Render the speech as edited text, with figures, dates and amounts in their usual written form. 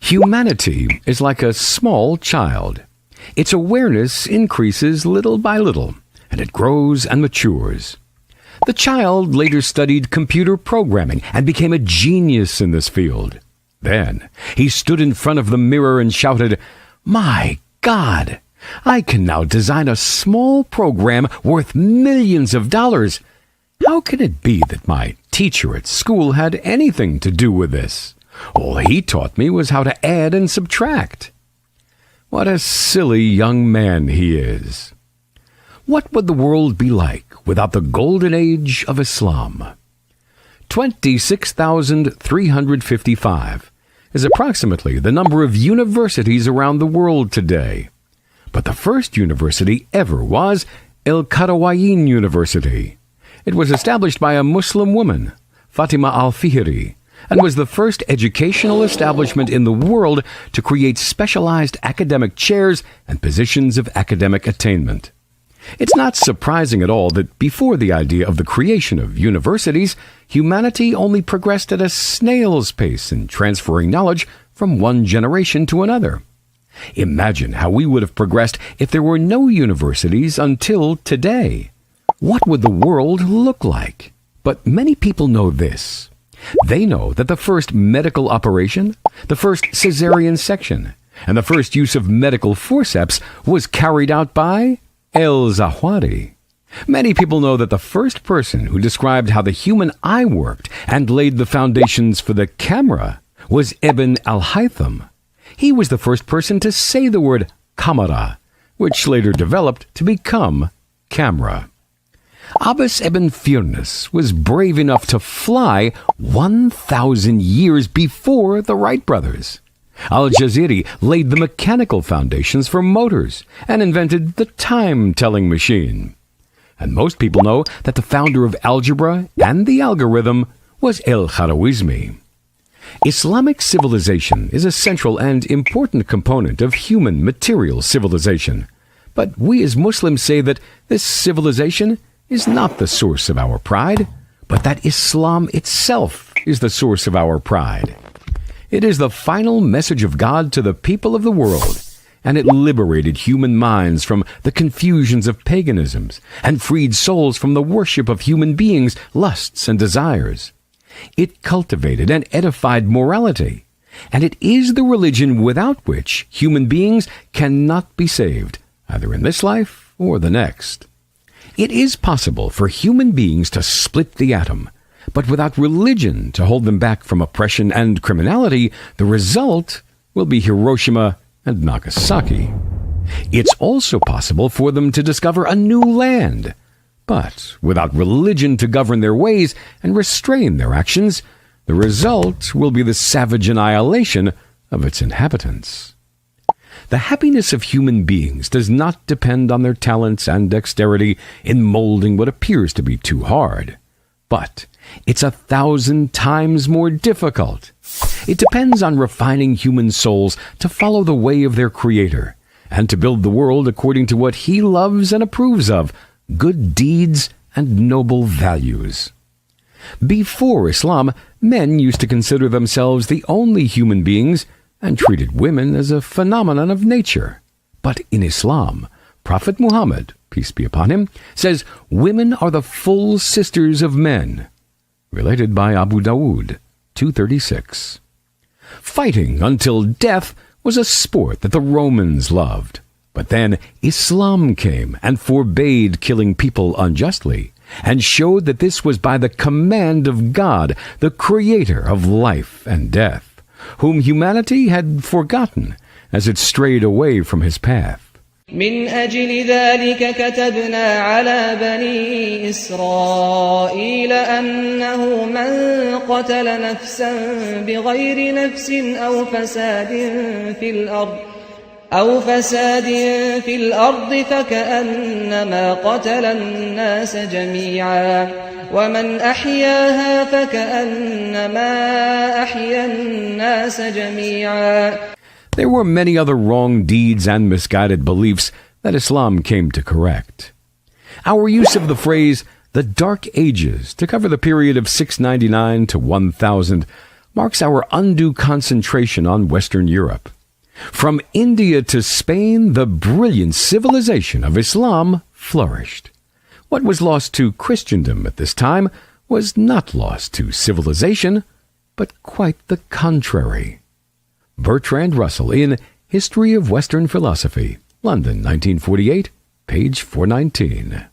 Humanity is like a small child. Its awareness increases little by little, and it grows and matures. The child later studied computer programming and became a genius in this field. Then he stood in front of the mirror and shouted, "My God! I can now design a small program worth millions of dollars. How can it be that my teacher at school had anything to do with this? All he taught me was how to add and subtract." What a silly young man he is. What would the world be like without the golden age of Islam? 26,355 is approximately the number of universities around the world today. But the first university ever was El Qarawiyyin University. It was established by a Muslim woman, Fatima al-Fihri, and was the first educational establishment in the world to create specialized academic chairs and positions of academic attainment. It's not surprising at all that before the idea of the creation of universities, humanity only progressed at a snail's pace in transferring knowledge from one generation to another. Imagine how we would have progressed if there were no universities until today. What would the world look like? But many people know this. They know that the first medical operation, the first cesarean section, and the first use of medical forceps was carried out by El-Zawahiri. Many people know that the first person who described how the human eye worked and laid the foundations for the camera was Ibn al-Haytham. He was the first person to say the word kamera, which later developed to become camera. Abbas ibn Firnas was brave enough to fly 1,000 years before the Wright brothers. Al-Jaziri laid the mechanical foundations for motors and invented the time-telling machine. And most people know that the founder of algebra and the algorithm was al-Khwarizmi. Islamic civilization is a central and important component of human material civilization. But we as Muslims say that this civilization is not the source of our pride, but that Islam itself is the source of our pride. It is the final message of God to the people of the world, and it liberated human minds from the confusions of paganisms and freed souls from the worship of human beings' lusts and desires. It cultivated and edified morality, and it is the religion without which human beings cannot be saved, either in this life or the next. It is possible for human beings to split the atom, but without religion to hold them back from oppression and criminality, the result will be Hiroshima and Nagasaki. It's also possible for them to discover a new land, but without religion to govern their ways and restrain their actions, the result will be the savage annihilation of its inhabitants. The happiness of human beings does not depend on their talents and dexterity in molding what appears to be too hard, but it's 1,000 times more difficult. It depends on refining human souls to follow the way of their Creator and to build the world according to what He loves and approves of, good deeds and noble values. Before Islam, men used to consider themselves the only human beings and treated women as a phenomenon of nature. But in Islam, Prophet Muhammad, peace be upon him, says women are the full sisters of men. Related by Abu Dawood, 236. Fighting until death was a sport that the Romans loved. But then Islam came and forbade killing people unjustly, and showed that this was by the command of God, the Creator of life and death, whom humanity had forgotten as it strayed away from His path. من أجل ذلك كتبنا على بني إسرائيل أنه من قتل نفسا بغير نفس أو فساد في الأرض فكأنما قتل الناس جميعا ومن أحياها فكأنما أحيا الناس جميعا. There were many other wrong deeds and misguided beliefs that Islam came to correct. Our use of the phrase, the Dark Ages, to cover the period of 699 to 1000, marks our undue concentration on Western Europe. From India to Spain, the brilliant civilization of Islam flourished. What was lost to Christendom at this time was not lost to civilization, but quite the contrary. Bertrand Russell in History of Western Philosophy, London, 1948, page 419.